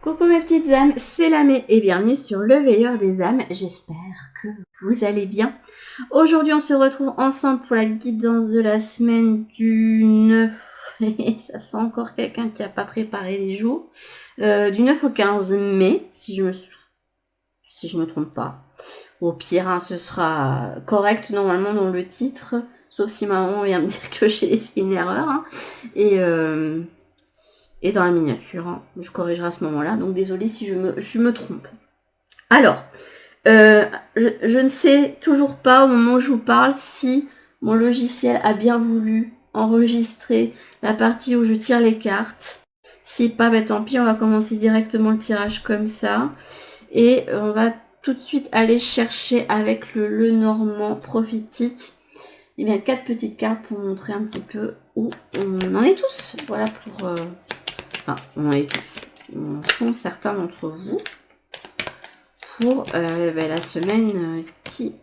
Coucou mes petites âmes, c'est Lamé et bienvenue sur le veilleur des âmes. J'espère que vous allez bien. Aujourd'hui, on se retrouve ensemble pour la guidance de la semaine du 9. Et ça sent encore quelqu'un qui n'a pas préparé les jours. Du 9 au 15 mai, si je me trompe pas. Au pire, hein, ce sera correct normalement dans le titre, sauf si maman vient me dire que j'ai laissé une erreur. Hein. Et dans la miniature, hein, je corrigerai à ce moment-là. Donc désolée si je me trompe. Alors, je ne sais toujours pas au moment où je vous parle si mon logiciel a bien voulu enregistrer la partie où je tire les cartes. Si pas, bah tant pis, on va commencer directement le tirage comme ça. Et on va tout de suite aller chercher avec le Lenormand prophétique. Il y a 4 petites cartes pour montrer un petit peu où on en est tous. Voilà pour... Enfin, on est tous. On sont certains d'entre vous. Pour la semaine qui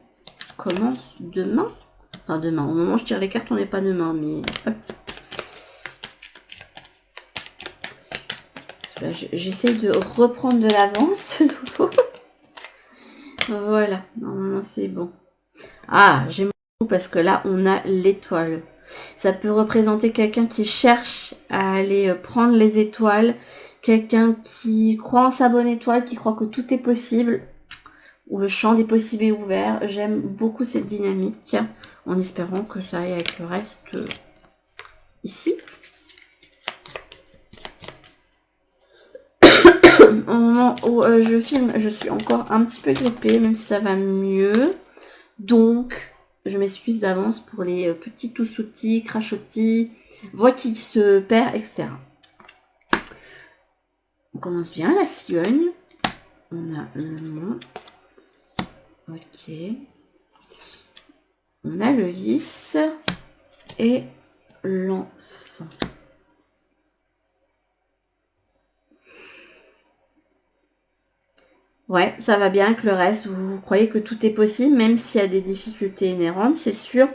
commence demain. Enfin, demain. Au moment où je tire les cartes, on n'est pas demain, mais... Hop. J'essaie de reprendre de l'avance, de nouveau. Voilà. Normalement, c'est bon. Ah, j'aime beaucoup parce que là, on a l'étoile. Ça peut représenter quelqu'un qui cherche à aller prendre les étoiles. Quelqu'un qui croit en sa bonne étoile, qui croit que tout est possible. Où le champ des possibles est ouvert. J'aime beaucoup cette dynamique, en espérant que ça aille avec le reste ici. Au moment où je filme, je suis encore un petit peu grippée, même si ça va mieux. Donc, je m'excuse d'avance pour les petits toussotis, crachotis, voix qui se perd, etc. On commence bien, la cigogne. On a le nom. Ok. On a le lys et l'enfant. Ouais, ça va bien avec le reste. Vous croyez que tout est possible, même s'il y a des difficultés inhérentes, c'est sûr.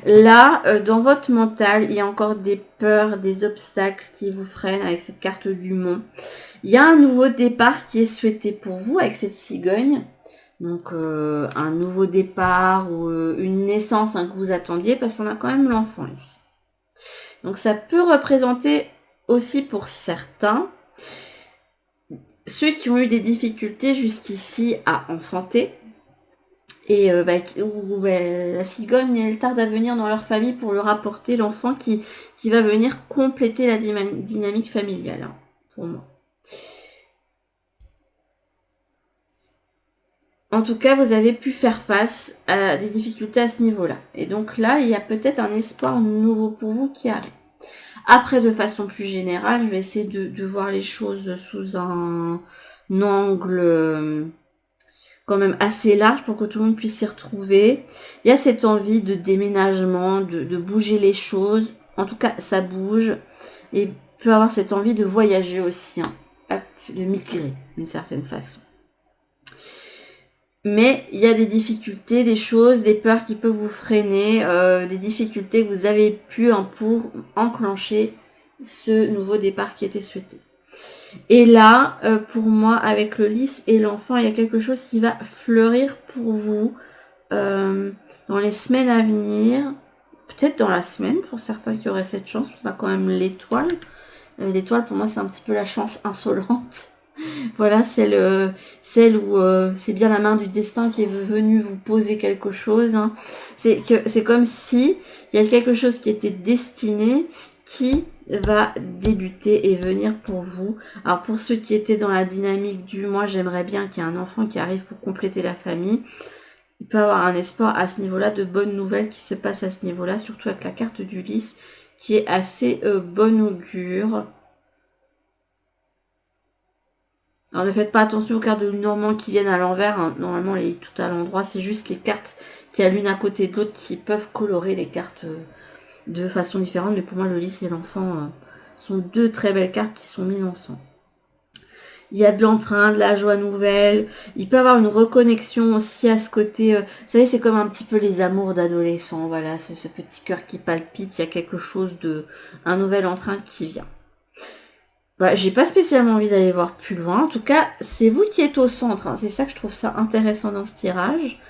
Là, dans votre mental, il y a encore des peurs, des obstacles qui vous freinent avec cette carte du mont. Il y a un nouveau départ qui est souhaité pour vous avec cette cigogne. Donc, un nouveau départ ou une naissance que vous attendiez, parce qu'on a quand même l'enfant ici. Donc, ça peut représenter aussi pour certains ceux qui ont eu des difficultés jusqu'ici à enfanter et où la cigogne, elle tarde à venir dans leur famille pour leur apporter l'enfant qui va venir compléter la dynamique familiale, hein, pour moi. En tout cas, vous avez pu faire face à des difficultés à ce niveau-là. Et donc là, il y a peut-être un espoir nouveau pour vous qui arrive. Après, de façon plus générale, je vais essayer de voir les choses sous un angle quand même assez large pour que tout le monde puisse s'y retrouver. Il y a cette envie de déménagement, de bouger les choses. En tout cas, ça bouge. Et peut avoir cette envie de voyager aussi, hein. Hop, de migrer d'une certaine façon. Mais il y a des difficultés, des choses, des peurs qui peuvent vous freiner, des difficultés que vous avez pu pour enclencher ce nouveau départ qui était souhaité. Et là, pour moi, avec le lys et l'enfant, il y a quelque chose qui va fleurir pour vous dans les semaines à venir. Peut-être dans la semaine, pour certains qui auraient cette chance, parce qu'on a quand même l'étoile. L'étoile, pour moi, c'est un petit peu la chance insolente. Voilà, celle où c'est bien la main du destin qui est venue vous poser quelque chose. Hein. C'est comme si il y a quelque chose qui était destiné qui va débuter et venir pour vous. Alors pour ceux qui étaient dans la dynamique du moi j'aimerais bien qu'il y ait un enfant qui arrive pour compléter la famille, il peut avoir un espoir à ce niveau-là, de bonnes nouvelles qui se passent à ce niveau-là, surtout avec la carte du lys qui est assez bonne augure. Alors ne faites pas attention aux cartes de Lenormand qui viennent à l'envers, hein. Normalement elle est tout à l'endroit, c'est juste les cartes qu'il y a l'une à côté de l'autre qui peuvent colorer les cartes de façon différente, mais pour moi le lys et l'enfant sont deux très belles cartes qui sont mises ensemble. Il y a de l'entrain, de la joie nouvelle, il peut y avoir une reconnexion aussi à ce côté, vous savez c'est comme un petit peu les amours d'adolescents, voilà, ce petit cœur qui palpite, il y a quelque chose un nouvel entrain qui vient. Bah, j'ai pas spécialement envie d'aller voir plus loin. En tout cas, c'est vous qui êtes au centre. Hein. C'est ça que je trouve ça intéressant dans ce tirage.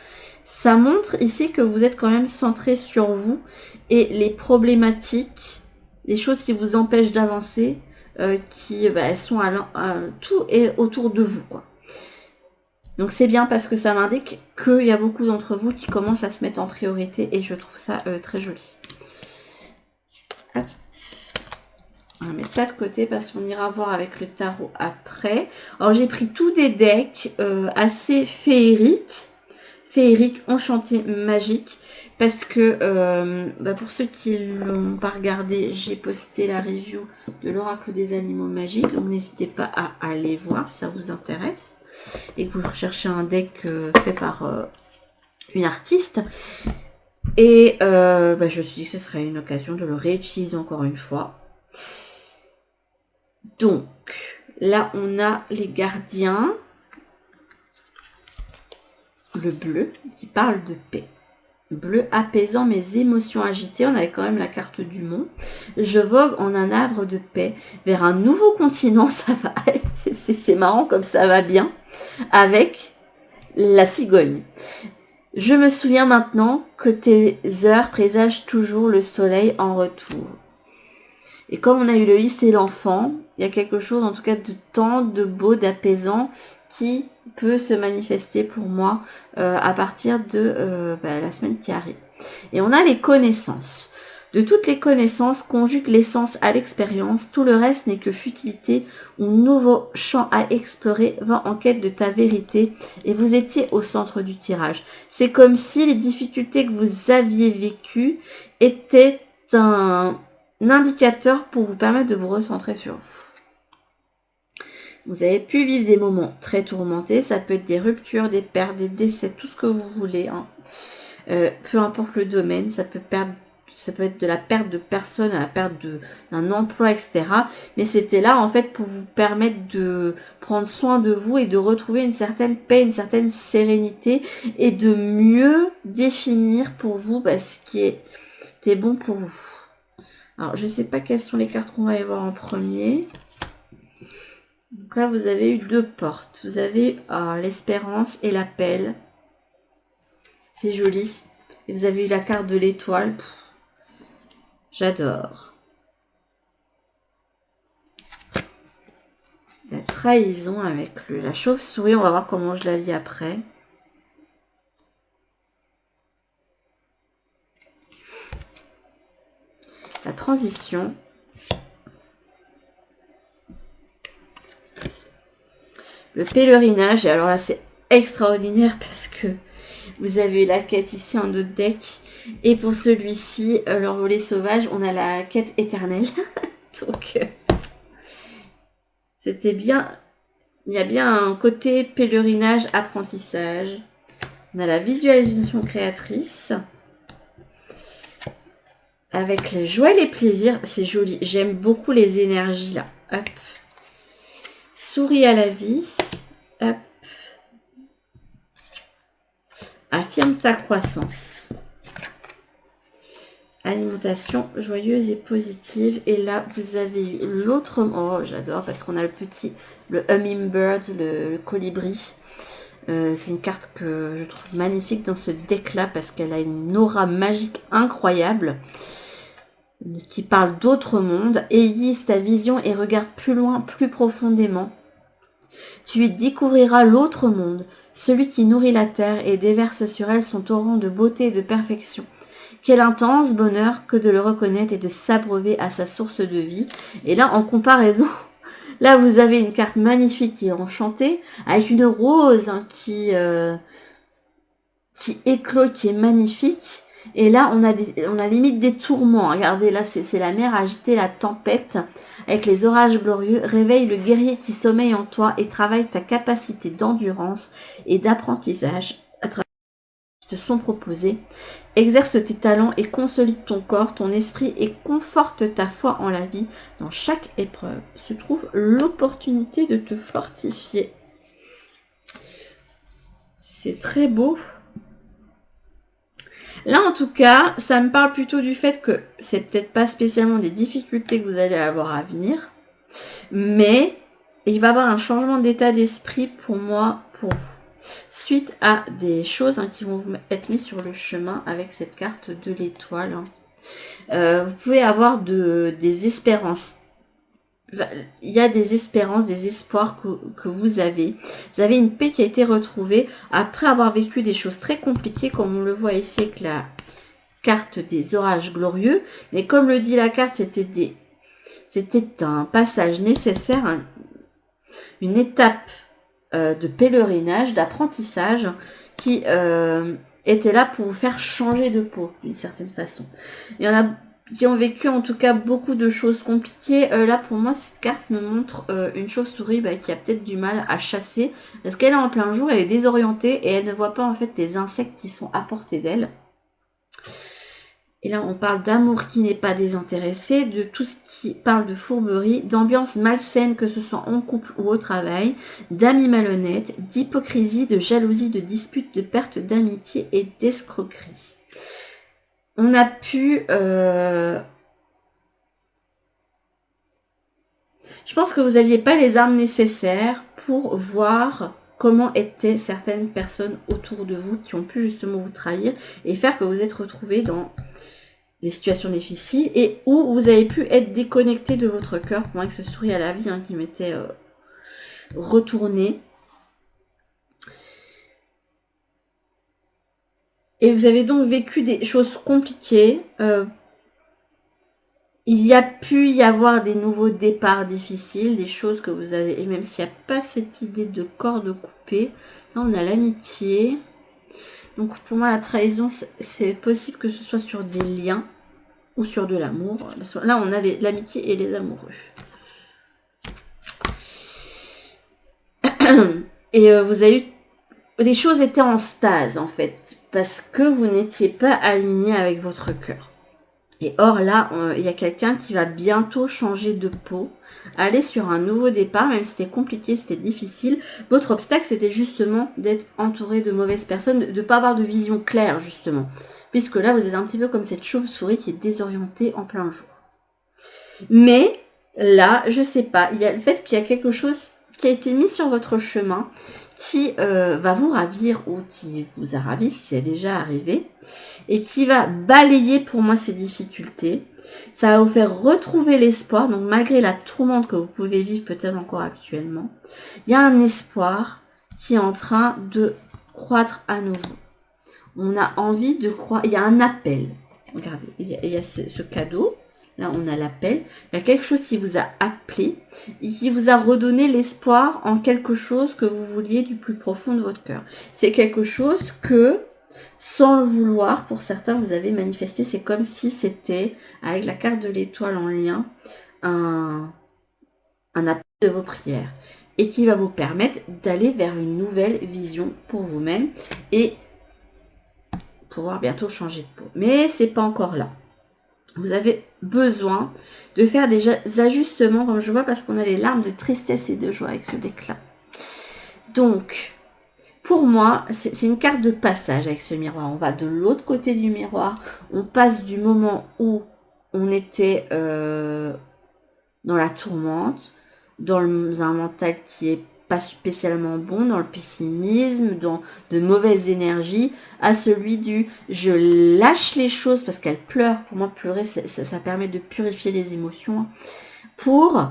Ça montre ici que vous êtes quand même centré sur vous et les problématiques, les choses qui vous empêchent d'avancer, elles sont tout est autour de vous, quoi. Donc c'est bien parce que ça m'indique qu'il y a beaucoup d'entre vous qui commencent à se mettre en priorité et je trouve ça très joli. Hop. On va mettre ça de côté parce qu'on ira voir avec le tarot après. Alors j'ai pris tous des decks assez féeriques, enchantés, magiques, parce que pour ceux qui l'ont pas regardé, j'ai posté la review de l'oracle des animaux magiques. Donc n'hésitez pas à aller voir si ça vous intéresse et que vous recherchez un deck fait par une artiste. Et je me suis dit que ce serait une occasion de le réutiliser encore une fois. Donc, là, on a les gardiens. Le bleu, qui parle de paix. Bleu apaisant mes émotions agitées. On avait quand même la carte du monde. Je vogue en un havre de paix vers un nouveau continent. Ça va, c'est marrant comme ça va bien. Avec la cigogne. Je me souviens maintenant que tes heures présagent toujours le soleil en retour. Et comme on a eu le lys et l'enfant, il y a quelque chose en tout cas de tendre, de beau, d'apaisant qui peut se manifester pour moi à partir de la semaine qui arrive. Et on a les connaissances. De toutes les connaissances, conjugue l'essence à l'expérience, tout le reste n'est que futilité ou nouveau champ à explorer, va en quête de ta vérité et vous étiez au centre du tirage. C'est comme si les difficultés que vous aviez vécues étaient un indicateur pour vous permettre de vous recentrer sur vous. Vous avez pu vivre des moments très tourmentés, ça peut être des ruptures, des pertes, des décès, tout ce que vous voulez. Hein. Peu importe le domaine, ça peut être de la perte de personnes à la perte d'un emploi, etc. Mais c'était là en fait pour vous permettre de prendre soin de vous et de retrouver une certaine paix, une certaine sérénité et de mieux définir pour vous ce qui était bon pour vous. Alors, je ne sais pas quelles sont les cartes qu'on va aller voir en premier. Donc là, vous avez eu 2 portes. Vous avez l'espérance et l'appel. C'est joli. Et vous avez eu la carte de l'étoile. J'adore. La trahison avec la chauve-souris. On va voir comment je la lis après. La transition. Le pèlerinage. Et alors là, c'est extraordinaire parce que vous avez la quête ici en autre deck. Et pour celui-ci, l'envolée sauvage, on a la quête éternelle. Donc, c'était bien. Il y a bien un côté pèlerinage, apprentissage. On a la visualisation créatrice. Avec les joies et les plaisirs, c'est joli. J'aime beaucoup les énergies là. Hop. Souris à la vie. Hop. Affirme ta croissance. Alimentation joyeuse et positive. Et là, vous avez l'autre... Oh, j'adore parce qu'on a le hummingbird, le colibri. C'est une carte que je trouve magnifique dans ce deck-là parce qu'elle a une aura magique incroyable qui parle d'autres mondes. Aiguise ta vision et regarde plus loin, plus profondément. Tu y découvriras l'autre monde, celui qui nourrit la terre et déverse sur elle son torrent de beauté et de perfection. Quel intense bonheur que de le reconnaître et de s'abreuver à sa source de vie. Et là, en comparaison, là vous avez une carte magnifique qui est enchantée, avec une rose qui éclot, qui est magnifique. Et là, on a limite des tourments. Regardez, là, c'est la mer agitée, la tempête, avec les orages glorieux. Réveille le guerrier qui sommeille en toi et travaille ta capacité d'endurance et d'apprentissage à travers ce qui te sont proposés. Exerce tes talents et consolide ton corps, ton esprit et conforte ta foi en la vie. Dans chaque épreuve se trouve l'opportunité de te fortifier. C'est très beau. Là, en tout cas, ça me parle plutôt du fait que c'est peut-être pas spécialement des difficultés que vous allez avoir à venir, Mais il va y avoir un changement d'état d'esprit pour moi, pour vous. Suite à des choses qui vont vous être mises sur le chemin avec cette carte de l'étoile. Vous pouvez avoir des espérances. Il y a des espérances, des espoirs que vous avez. Vous avez une paix qui a été retrouvée après avoir vécu des choses très compliquées, comme on le voit ici avec la carte des orages glorieux. Mais comme le dit la carte, c'était un passage nécessaire, une étape de pèlerinage, d'apprentissage qui était là pour vous faire changer de peau d'une certaine façon. Il y en a qui ont vécu en tout cas beaucoup de choses compliquées. Là pour moi cette carte me montre une chauve-souris qui a peut-être du mal à chasser parce qu'elle est en plein jour, elle est désorientée et elle ne voit pas en fait des insectes qui sont à portée d'elle. Et là, on parle d'amour qui n'est pas désintéressé, de tout ce qui parle de fourberie, d'ambiance malsaine, que ce soit en couple ou au travail, d'amis malhonnêtes, d'hypocrisie, de jalousie, de dispute, de perte d'amitié et d'escroquerie. On a pu... Je pense que vous n'aviez pas les armes nécessaires pour voir comment étaient certaines personnes autour de vous qui ont pu justement vous trahir et faire que vous êtes retrouvés dans des situations difficiles et où vous avez pu être déconnecté de votre cœur. Pour moi, avec ce sourire à la vie qui m'était retourné. Et vous avez donc vécu des choses compliquées. Il y a pu y avoir des nouveaux départs difficiles, des choses que vous avez... Et même s'il n'y a pas cette idée de corde coupée, là on a l'amitié. Donc pour moi la trahison, c'est possible que ce soit sur des liens ou sur de l'amour. Là on a l'amitié et les amoureux. Et vous avez eu... Les choses étaient en stase en fait, parce que vous n'étiez pas aligné avec votre cœur. Et or là, il y a quelqu'un qui va bientôt changer de peau, aller sur un nouveau départ, même si c'était compliqué, c'était difficile. Votre obstacle, c'était justement d'être entouré de mauvaises personnes, de ne pas avoir de vision claire, justement. Puisque là, vous êtes un petit peu comme cette chauve-souris qui est désorientée en plein jour. Mais là, je sais pas, il y a le fait qu'il y a quelque chose qui a été mis sur votre chemin, qui va vous ravir ou qui vous a ravi si c'est déjà arrivé et qui va balayer pour moi ces difficultés. Ça va vous faire retrouver l'espoir, donc malgré la tourmente que vous pouvez vivre peut-être encore actuellement, il y a un espoir qui est en train de croître à nouveau. On a envie de croire, il y a un appel. Regardez, il y a ce cadeau. Là, on a l'appel. Il y a quelque chose qui vous a appelé et qui vous a redonné l'espoir en quelque chose que vous vouliez du plus profond de votre cœur. C'est quelque chose que, sans le vouloir, pour certains, vous avez manifesté. C'est comme si c'était, avec la carte de l'étoile en lien, un appel de vos prières. Et qui va vous permettre d'aller vers une nouvelle vision pour vous-même et pouvoir bientôt changer de peau. Mais c'est pas encore là. Vous avez besoin de faire des ajustements, comme je vois, parce qu'on a les larmes de tristesse et de joie avec ce deck-là. Donc, pour moi, c'est une carte de passage avec ce miroir. On va de l'autre côté du miroir. On passe du moment où on était dans la tourmente, dans un mental qui est pas spécialement bon, dans le pessimisme, dans de mauvaises énergies, à celui du je lâche les choses parce qu'elle pleure. Pour moi, pleurer, ça permet de purifier les émotions pour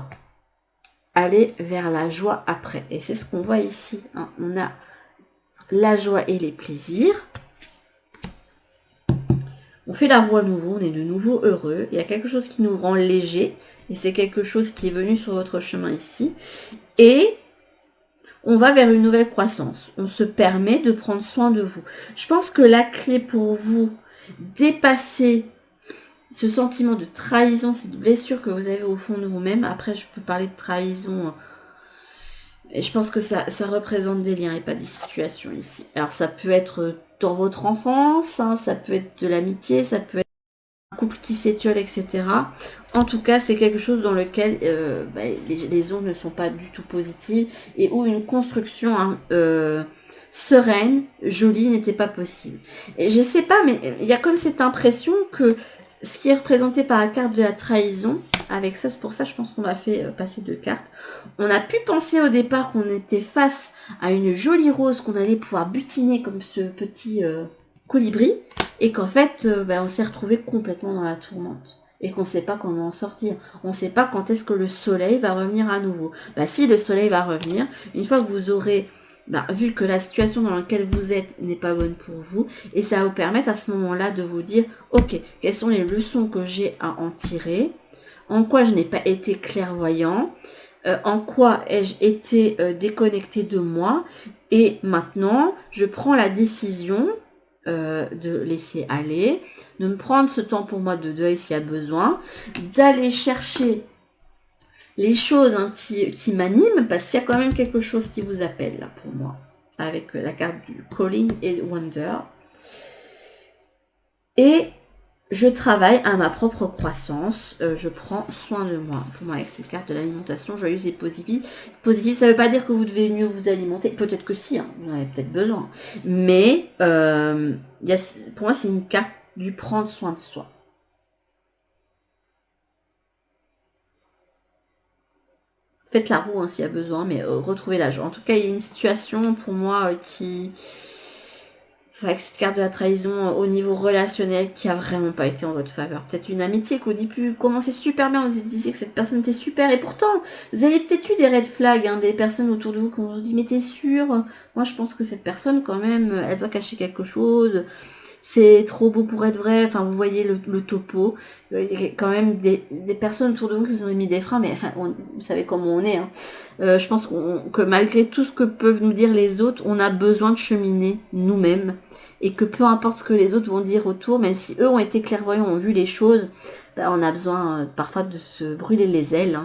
aller vers la joie après. Et c'est ce qu'on voit ici. On a la joie et les plaisirs. On fait la roue à nouveau, on est de nouveau heureux. Il y a quelque chose qui nous rend léger. Et c'est quelque chose qui est venu sur votre chemin ici. Et on va vers une nouvelle croissance. On se permet de prendre soin de vous. Je pense que la clé pour vous, dépasser ce sentiment de trahison, cette blessure que vous avez au fond de vous-même. Après, je peux parler de trahison. Et je pense que ça représente des liens et pas des situations ici. Alors, ça peut être dans votre enfance, ça peut être de l'amitié, ça peut être un couple qui s'étiole, etc. En tout cas, c'est quelque chose dans lequel les ondes ne sont pas du tout positives et où une construction sereine, jolie, n'était pas possible. Et je sais pas, mais il y a comme cette impression que ce qui est représenté par la carte de la trahison, avec ça. C'est pour ça, je pense qu'on m'a fait passer 2 cartes. On a pu penser au départ qu'on était face à une jolie rose qu'on allait pouvoir butiner comme ce petit colibri. Et qu'en fait, on s'est retrouvé complètement dans la tourmente. Et qu'on ne sait pas comment en sortir. On ne sait pas quand est-ce que le soleil va revenir à nouveau. Si le soleil va revenir, une fois que vous aurez vu que la situation dans laquelle vous êtes n'est pas bonne pour vous, et ça va vous permettre à ce moment-là de vous dire, ok, quelles sont les leçons que j'ai à en tirer, en quoi je n'ai pas été clairvoyant, en quoi ai-je été déconnecté de moi, et maintenant, je prends la décision de laisser aller, de me prendre ce temps pour moi de deuil s'il y a besoin, d'aller chercher les choses qui m'animent, parce qu'il y a quand même quelque chose qui vous appelle là pour moi, avec la carte du Calling et Wonder. Et je travaille à ma propre croissance, je prends soin de moi. Pour moi, avec cette carte de l'alimentation joyeuse et positive, ça ne veut pas dire que vous devez mieux vous alimenter, peut-être que si, vous en avez peut-être besoin. Mais pour moi, c'est une carte du prendre soin de soi. Faites la roue s'il y a besoin, mais retrouvez la joie. En tout cas, il y a une situation pour moi qui... avec cette carte de la trahison au niveau relationnel qui a vraiment pas été en votre faveur. Peut-être une amitié qu'au début commençait super bien, vous disiez que cette personne était super, et pourtant, vous avez peut-être eu des red flags, des personnes autour de vous qui vous dit mais t'es sûr? Moi je pense que cette personne quand même, elle doit cacher quelque chose. C'est trop beau pour être vrai, enfin vous voyez le topo, il y a quand même des personnes autour de vous qui vous ont mis des freins, mais vous savez comment on est. Je pense que malgré tout ce que peuvent nous dire les autres, on a besoin de cheminer nous-mêmes, et que peu importe ce que les autres vont dire autour, même si eux ont été clairvoyants, ont vu les choses, on a besoin parfois de se brûler les ailes.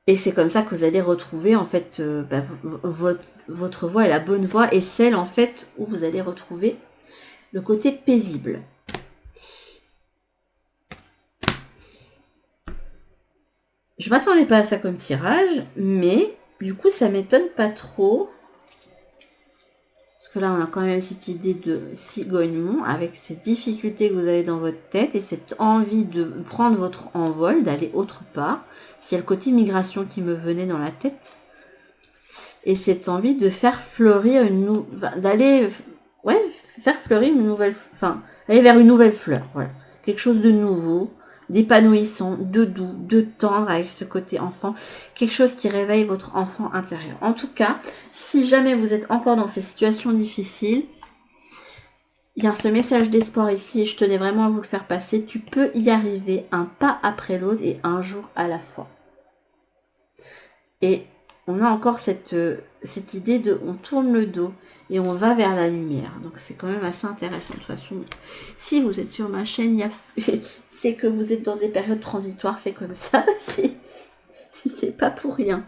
Et c'est comme ça que vous allez retrouver en fait votre voie est la bonne voie, et celle en fait où vous allez retrouver le côté paisible. Je m'attendais pas à ça comme tirage, mais du coup ça m'étonne pas trop. Parce que là on a quand même cette idée de cigognement avec ces difficultés que vous avez dans votre tête et cette envie de prendre votre envol, d'aller autre part. Parce qu'il y a le côté migration qui me venait dans la tête. Et cette envie de faire fleurir faire fleurir une nouvelle, aller vers une nouvelle fleur, voilà. Quelque chose de nouveau, d'épanouissant, de doux, de tendre avec ce côté enfant, quelque chose qui réveille votre enfant intérieur. En tout cas, si jamais vous êtes encore dans ces situations difficiles, il y a ce message d'espoir ici et je tenais vraiment à vous le faire passer. Tu peux y arriver un pas après l'autre et un jour à la fois. Et on a encore cette idée de on tourne le dos et on va vers la lumière. Donc c'est quand même assez intéressant. De toute façon, si vous êtes sur ma chaîne, c'est que vous êtes dans des périodes transitoires, c'est comme ça. C'est pas pour rien.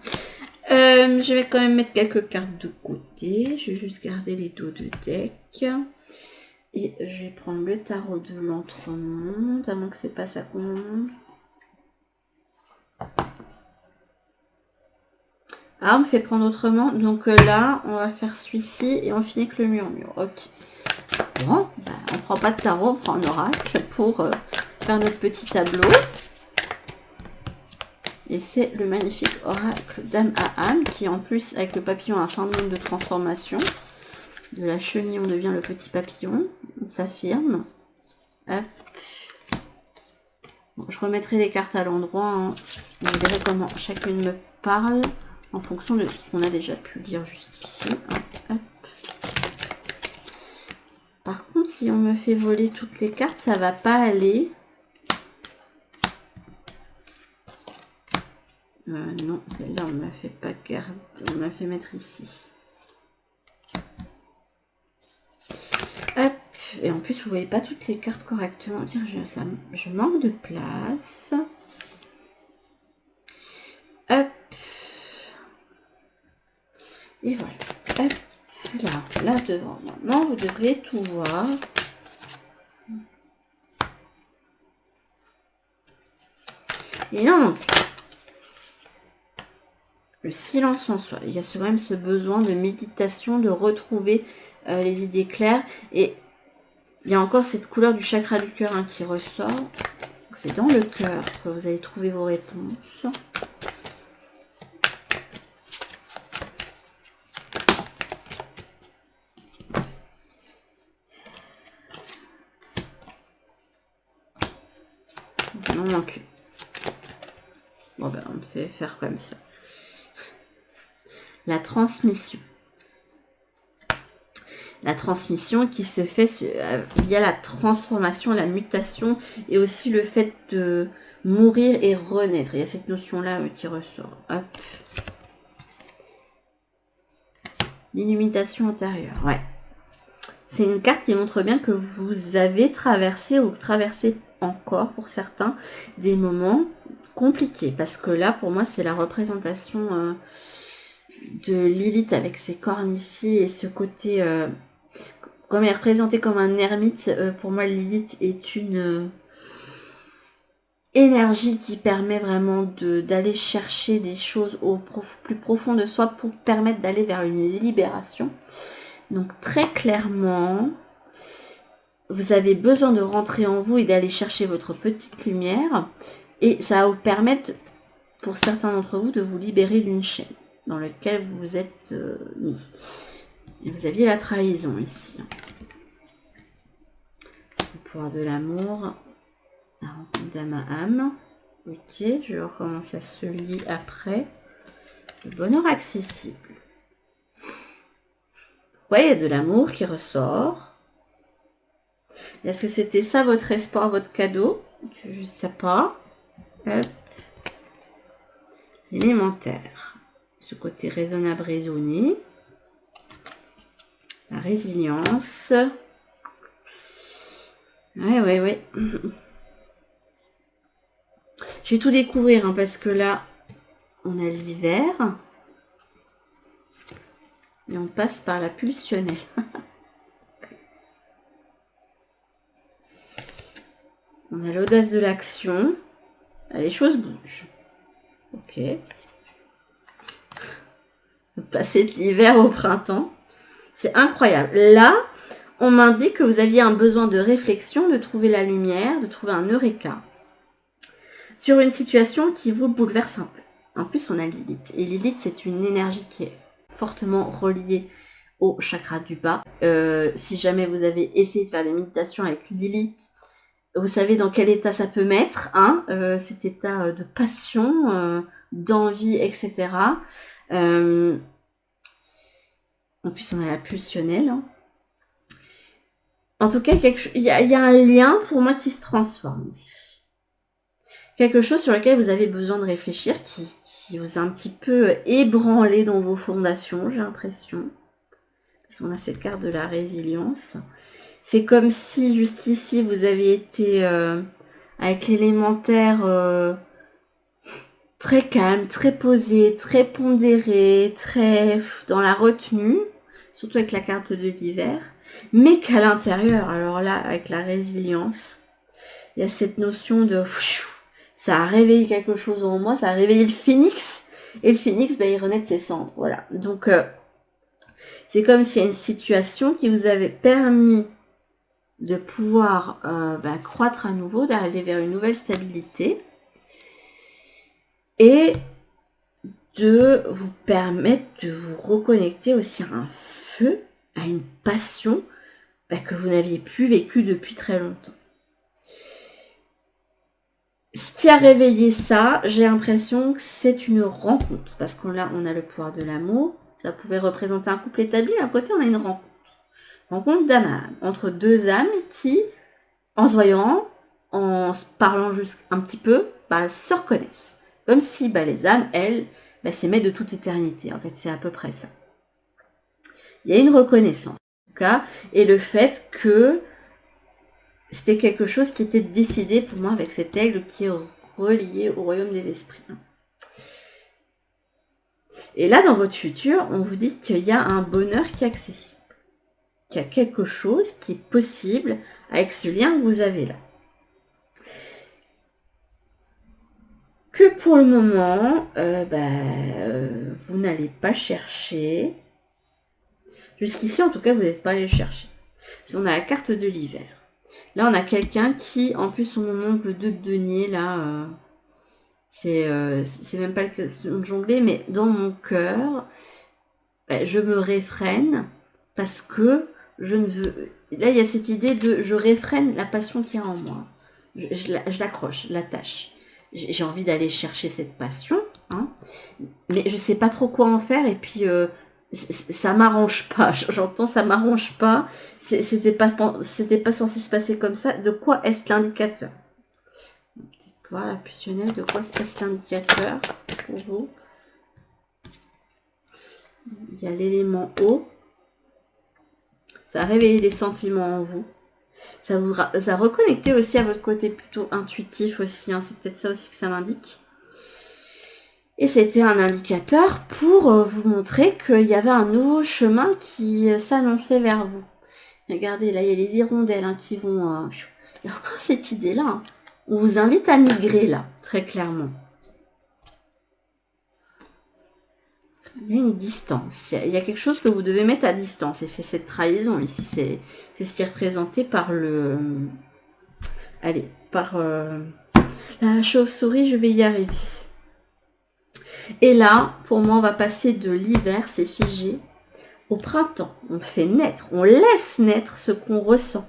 Je vais quand même mettre quelques cartes de côté. Je vais juste garder les dos de deck. Et je vais prendre le tarot de l'entremonde, à moins que c'est pas ça qu'on... Ah, on me fait prendre autrement. Donc là, on va faire celui-ci et on finit avec le murmure. Ok. Bon, on prend pas de tarot, on prend un oracle pour faire notre petit tableau. Et c'est le magnifique oracle Dame à âme qui, en plus, avec le papillon, a un symbole de transformation. De la chenille, on devient le petit papillon. On s'affirme. Hop. Bon, je remettrai les cartes à l'endroit. Vous verrez comment chacune me parle en fonction de ce qu'on a déjà pu lire juste ici. Hop. Par contre, si on me fait voler toutes les cartes, ça va pas aller. Non, celle-là, on ne m'a fait pas garder. On m'a fait mettre ici. Hop. Et en plus, vous voyez pas toutes les cartes correctement. Je manque de place. Hop. Et voilà. Hop. Là devant. Maintenant, vous devriez tout voir. Et non. Le silence en soi. Il y a quand même ce besoin de méditation, de retrouver les idées claires. Et Il y a encore cette couleur du chakra du cœur hein, qui ressort. C'est dans le cœur que vous allez trouver vos réponses. Non, manque. Bon, ben, on fait faire comme ça. La transmission. La transmission qui se fait via la transformation, la mutation et aussi le fait de mourir et renaître. Il y a cette notion-là qui ressort. Hop. L'illumination intérieure, ouais. C'est une carte qui montre bien que vous avez traversé ou traversé encore pour certains des moments compliqués. Parce que là, pour moi, c'est la représentation de Lilith avec ses cornes ici et ce côté... comme elle est représentée comme un ermite, pour moi, Lilith est une énergie qui permet vraiment d'aller chercher des choses au plus profond de soi pour permettre d'aller vers une libération. Donc très clairement, vous avez besoin de rentrer en vous et d'aller chercher votre petite lumière. Et ça va vous permettre, pour certains d'entre vous, de vous libérer d'une chaîne dans laquelle vous vous êtes mis. Et vous aviez la trahison ici. Le pouvoir de l'amour. La rencontre d'âme à âme. Ok, je recommence à se lier après. Le bonheur accessible. Ouais, il y a de l'amour qui ressort. Est-ce que c'était ça votre espoir, votre cadeau? Je ne sais pas. Hop. L'élémentaire. Ce côté raisonnable, raisonné. La résilience. Ouais. Je vais tout découvrir hein, parce que là, on a l'hiver. Et on passe par la pulsionnelle. On a l'audace de l'action. Les choses bougent. Ok. Passer de l'hiver au printemps. C'est incroyable. Là, on m'indique que vous aviez un besoin de réflexion, de trouver la lumière, de trouver un eureka. Sur une situation qui vous bouleverse un peu. En plus, on a Lilith. Et Lilith, c'est une énergie qui est fortement reliée au chakra du bas. Si jamais vous avez essayé de faire des méditations avec Lilith, vous savez dans quel état ça peut mettre, hein, cet état de passion, d'envie, etc. En plus, on a la pulsionnelle. Hein. En tout cas, il y a un lien pour moi qui se transforme ici. Quelque chose sur lequel vous avez besoin de réfléchir, qui vous a un petit peu ébranlé dans vos fondations, j'ai l'impression. Parce qu'on a cette carte de la résilience. C'est comme si, juste ici, vous avez été avec l'élémentaire très calme, très posé, très pondéré, très dans la retenue, surtout avec la carte de l'hiver. Mais qu'à l'intérieur, alors là, avec la résilience, il y a cette notion de... Ça a réveillé quelque chose en moi, ça a réveillé le phénix. Et le phénix, il renaît de ses cendres. Voilà. Donc, c'est comme s'il y a une situation qui vous avait permis de pouvoir croître à nouveau, d'aller vers une nouvelle stabilité. Et de vous permettre de vous reconnecter aussi à un feu, à une passion que vous n'aviez plus vécue depuis très longtemps. Ce qui a réveillé ça, j'ai l'impression que c'est une rencontre. Parce qu'on on a le pouvoir de l'amour. Ça pouvait représenter un couple établi. À côté, on a une rencontre. Rencontre d'âme à âme. Entre deux âmes qui, en se voyant, en se parlant juste un petit peu, se reconnaissent. Comme si les âmes, elles, s'aimaient de toute éternité. En fait, c'est à peu près ça. Il y a une reconnaissance, en tout cas. Et le fait que c'était quelque chose qui était décidé pour moi avec cet aigle qui est relié au royaume des esprits. Et là, dans votre futur, on vous dit qu'il y a un bonheur qui est accessible. Qu'il y a quelque chose qui est possible avec ce lien que vous avez là. Que pour le moment, vous n'allez pas chercher. Jusqu'ici, en tout cas, vous n'êtes pas allé chercher. On a la carte de l'hiver. Là, on a quelqu'un qui, en plus, son ongle de denier, là, c'est même pas le question de jongler, mais dans mon cœur, je me réfrène parce que je ne veux... Là, il y a cette idée de je réfrène la passion qu'il y a en moi. Je l'accroche, je l'attache. J'ai envie d'aller chercher cette passion, hein, mais je sais pas trop quoi en faire et puis ça m'arrange pas. J'entends ça m'arrange pas. C'était pas censé se passer comme ça. De quoi est-ce l'indicateur? Petite poire, la puccionnelle, de quoi est-ce l'indicateur pour vous? Il y a l'élément eau. Ça a réveillé des sentiments en vous. Ça a reconnecté aussi à votre côté plutôt intuitif aussi. Hein. C'est peut-être ça aussi que ça m'indique. Et c'était un indicateur pour vous montrer qu'il y avait un nouveau chemin qui s'annonçait vers vous. Regardez, là, il y a les hirondelles hein, qui vont... Il y a encore cette idée-là. Hein. On vous invite à migrer, là, très clairement. Il y a une distance. Il y a quelque chose que vous devez mettre à distance. Et c'est cette trahison ici. C'est ce qui est représenté par le... Allez, par la chauve-souris, je vais y arriver. Et là, pour moi, on va passer de l'hiver, c'est figé, au printemps. On fait naître, on laisse naître ce qu'on ressent.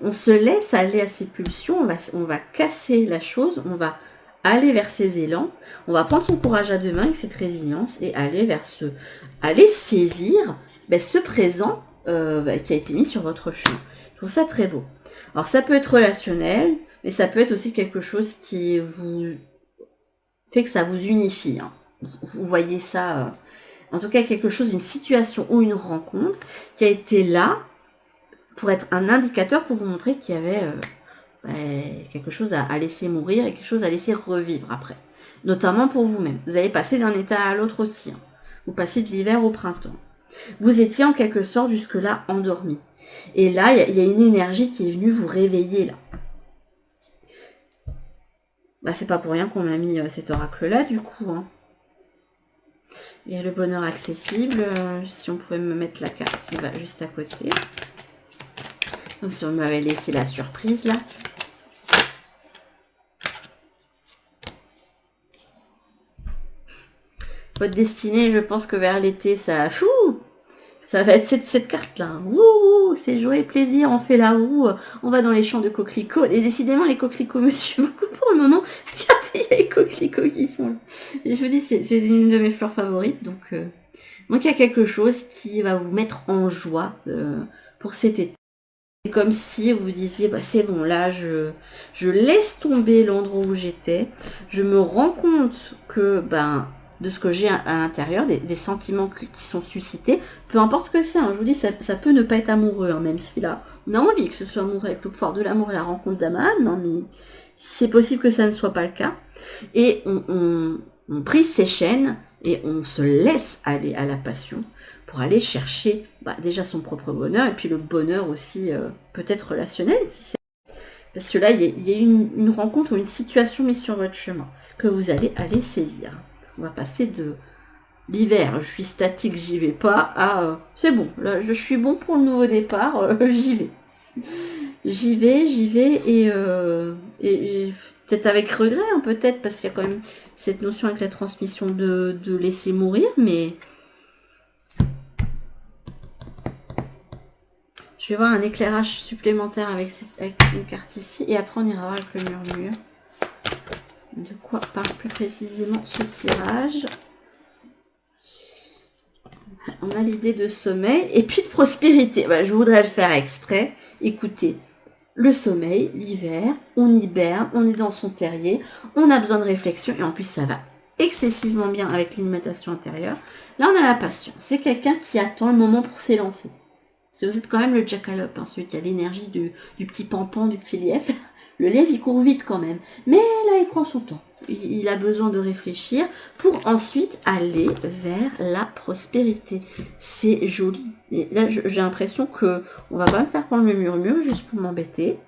On se laisse aller à ses pulsions, on va casser la chose, on va aller vers ses élans, on va prendre son courage à deux mains avec cette résilience et aller vers aller saisir ce présent qui a été mis sur votre chemin. Je trouve ça très beau. Alors ça peut être relationnel, mais ça peut être aussi quelque chose qui vous fait que ça vous unifie. Hein. Vous voyez ça, en tout cas quelque chose, une situation ou une rencontre qui a été là pour être un indicateur pour vous montrer qu'il y avait quelque chose à laisser mourir et quelque chose à laisser revivre après. Notamment pour vous-même. Vous allez passer d'un état à l'autre aussi. Hein. Vous passez de l'hiver au printemps. Vous étiez en quelque sorte jusque-là endormi. Et là, il y a une énergie qui est venue vous réveiller là. C'est pas pour rien qu'on m'a mis cet oracle-là du coup. Hein. Et le bonheur accessible, si on pouvait me mettre la carte qui va juste à côté. Comme si on m'avait laissé la surprise là. Votre destinée, je pense que vers l'été, ça va être cette carte-là. Ouh, c'est joie et plaisir, on fait la roue, on va dans les champs de coquelicots. Et décidément, les coquelicots me suivent beaucoup pour le moment. Regardez, il y a les coquelicots qui sont là. Et je vous dis, c'est une de mes fleurs favorites. Donc il y a quelque chose qui va vous mettre en joie pour cet été. C'est comme si vous disiez, c'est bon, là, je laisse tomber l'endroit où j'étais. Je me rends compte que, de ce que j'ai à l'intérieur, des sentiments qui sont suscités, peu importe ce que c'est, hein, je vous dis, ça peut ne pas être amoureux, hein, même si là, on a envie que ce soit amoureux avec le pouvoir de l'amour et la rencontre d'Aman, hein, mais c'est possible que ça ne soit pas le cas. Et on brise ses chaînes et on se laisse aller à la passion pour aller chercher déjà son propre bonheur et puis le bonheur aussi peut-être relationnel, qui sait. Parce que là, il y a une rencontre ou une situation mise sur votre chemin que vous allez aller saisir. On va passer de l'hiver, je suis statique, j'y vais pas, à c'est bon, là je suis bon pour le nouveau départ, j'y vais. J'y vais et peut-être avec regret, hein, peut-être, parce qu'il y a quand même cette notion avec la transmission de laisser mourir, mais je vais voir un éclairage supplémentaire avec une carte ici, et après on ira voir avec le murmure. De quoi parle plus précisément ce tirage? On a l'idée de sommeil et puis de prospérité. Je voudrais le faire exprès. Écoutez, le sommeil, l'hiver, on hiberne, on est dans son terrier, on a besoin de réflexion et en plus ça va excessivement bien avec l'alimentation intérieure. Là, on a la passion. C'est quelqu'un qui attend le moment pour s'élancer. Si vous êtes quand même le jackalope, hein, celui qui a l'énergie du petit pampan, du petit lièvre. Le lièvre, il court vite quand même. Mais là, il prend son temps. Il a besoin de réfléchir pour ensuite aller vers la prospérité. C'est joli. Et là, j'ai l'impression que on va pas me faire prendre le murmure juste pour m'embêter.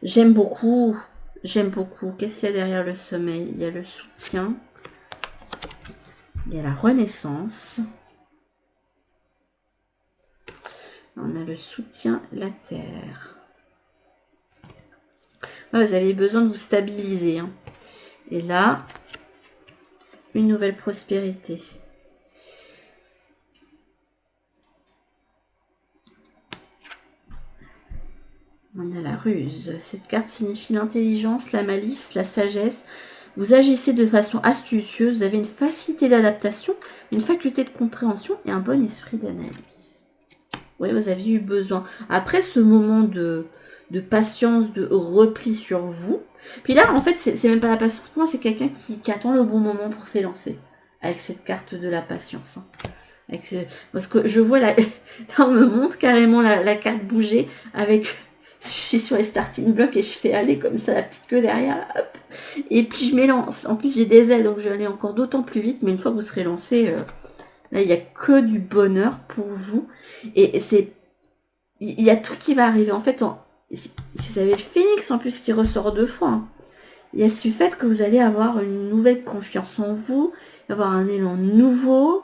J'aime beaucoup. J'aime beaucoup. Qu'est-ce qu'il y a derrière le sommeil? Il y a le soutien. Il y a la renaissance. On a le soutien, la terre. Vous avez besoin de vous stabiliser. Hein. Et là, une nouvelle prospérité. On a la ruse. Cette carte signifie l'intelligence, la malice, la sagesse. Vous agissez de façon astucieuse. Vous avez une facilité d'adaptation, une faculté de compréhension et un bon esprit d'analyse. Oui, vous avez eu besoin. Après ce moment de patience, de repli sur vous. Puis là, en fait, c'est même pas la patience pour moi, c'est quelqu'un qui attend le bon moment pour s'élancer. Avec cette carte de la patience. Hein. Parce que je vois, là, on me montre carrément la carte bouger avec... Je suis sur les starting blocks et je fais aller comme ça la petite queue derrière. Hop, et puis je m'élance. En plus, j'ai des ailes, donc je vais aller encore d'autant plus vite. Mais une fois que vous serez lancé, là, il n'y a que du bonheur pour vous. Et il y a tout qui va arriver. En fait, vous avez le phénix en plus qui ressort 2 fois. Hein. Il y a ce fait que vous allez avoir une nouvelle confiance en vous, avoir un élan nouveau.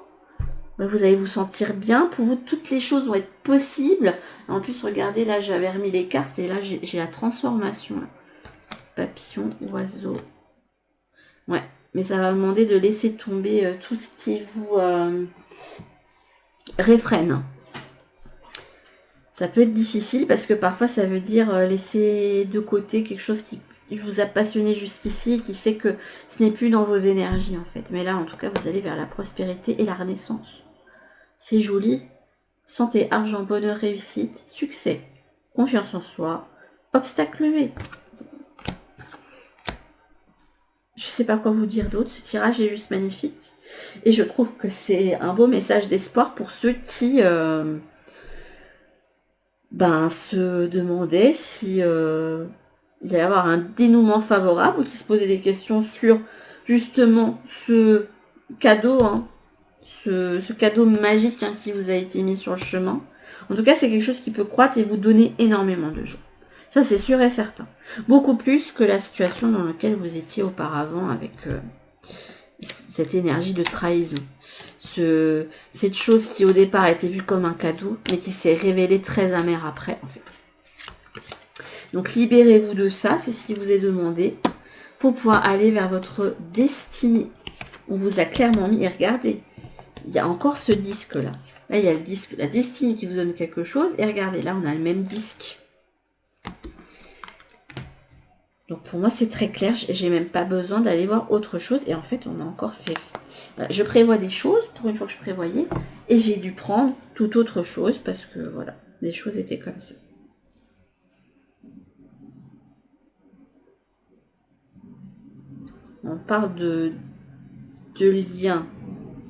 Vous allez vous sentir bien. Pour vous, toutes les choses vont être possibles. En plus, regardez, là, j'avais remis les cartes et là, j'ai la transformation. Là. Papillon, oiseau. Ouais, mais ça va demander de laisser tomber tout ce qui vous réfrène. Ça peut être difficile parce que parfois, ça veut dire laisser de côté quelque chose qui vous a passionné jusqu'ici, qui fait que ce n'est plus dans vos énergies, en fait. Mais là, en tout cas, vous allez vers la prospérité et la renaissance. C'est joli. Santé, argent, bonheur, réussite, succès, confiance en soi, obstacle levé. Je ne sais pas quoi vous dire d'autre. Ce tirage est juste magnifique. Et je trouve que c'est un beau message d'espoir pour ceux qui se demandaient si il allait y avoir un dénouement favorable ou qui se posaient des questions sur justement ce cadeau, hein, ce cadeau magique hein, qui vous a été mis sur le chemin. En tout cas, c'est quelque chose qui peut croître et vous donner énormément de joie. Ça, c'est sûr et certain. Beaucoup plus que la situation dans laquelle vous étiez auparavant avec cette énergie de trahison. Cette chose qui, au départ, a été vue comme un cadeau, mais qui s'est révélée très amère après, en fait. Donc, libérez-vous de ça, c'est ce qui vous est demandé, pour pouvoir aller vers votre destinée. On vous a clairement mis, et regardez, il y a encore ce disque-là. Là, il y a le disque, la destinée qui vous donne quelque chose, et regardez, là, on a le même disque. Donc pour moi, c'est très clair. J'ai même pas besoin d'aller voir autre chose. Et en fait, on a encore fait. Voilà, je prévois des choses pour une fois que je prévoyais. Et j'ai dû prendre toute autre chose parce que voilà, les choses étaient comme ça. On parle de liens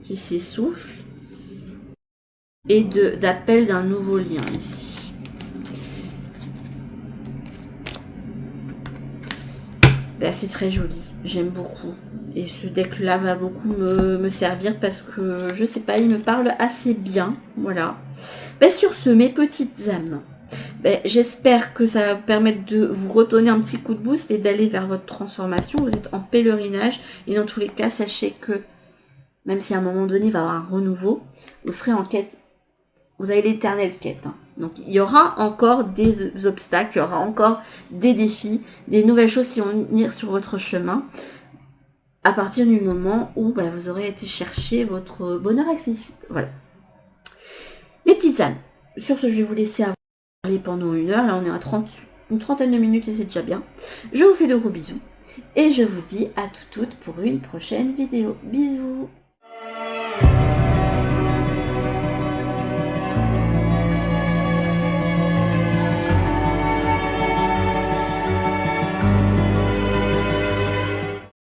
qui s'essoufflent et d'appel d'un nouveau lien ici. Ben, c'est très joli, j'aime beaucoup. Et ce deck-là va beaucoup me servir parce que, je sais pas, il me parle assez bien. Voilà. Ben, sur ce, mes petites âmes, ben, j'espère que ça va vous permettre de vous redonner un petit coup de boost et d'aller vers votre transformation. Vous êtes en pèlerinage et dans tous les cas, sachez que même si à un moment donné, il va y avoir un renouveau, vous serez en quête. Vous avez l'éternelle quête. Hein. Donc, il y aura encore des obstacles, il y aura encore des défis, des nouvelles choses qui vont venir sur votre chemin à partir du moment où vous aurez été chercher votre bonheur accessible. Voilà. Mes petites âmes, sur ce, je vais vous laisser parler pendant 1 heure. Là, on est à une trentaine de minutes et c'est déjà bien. Je vous fais de gros bisous et je vous dis à toutes pour une prochaine vidéo. Bisous.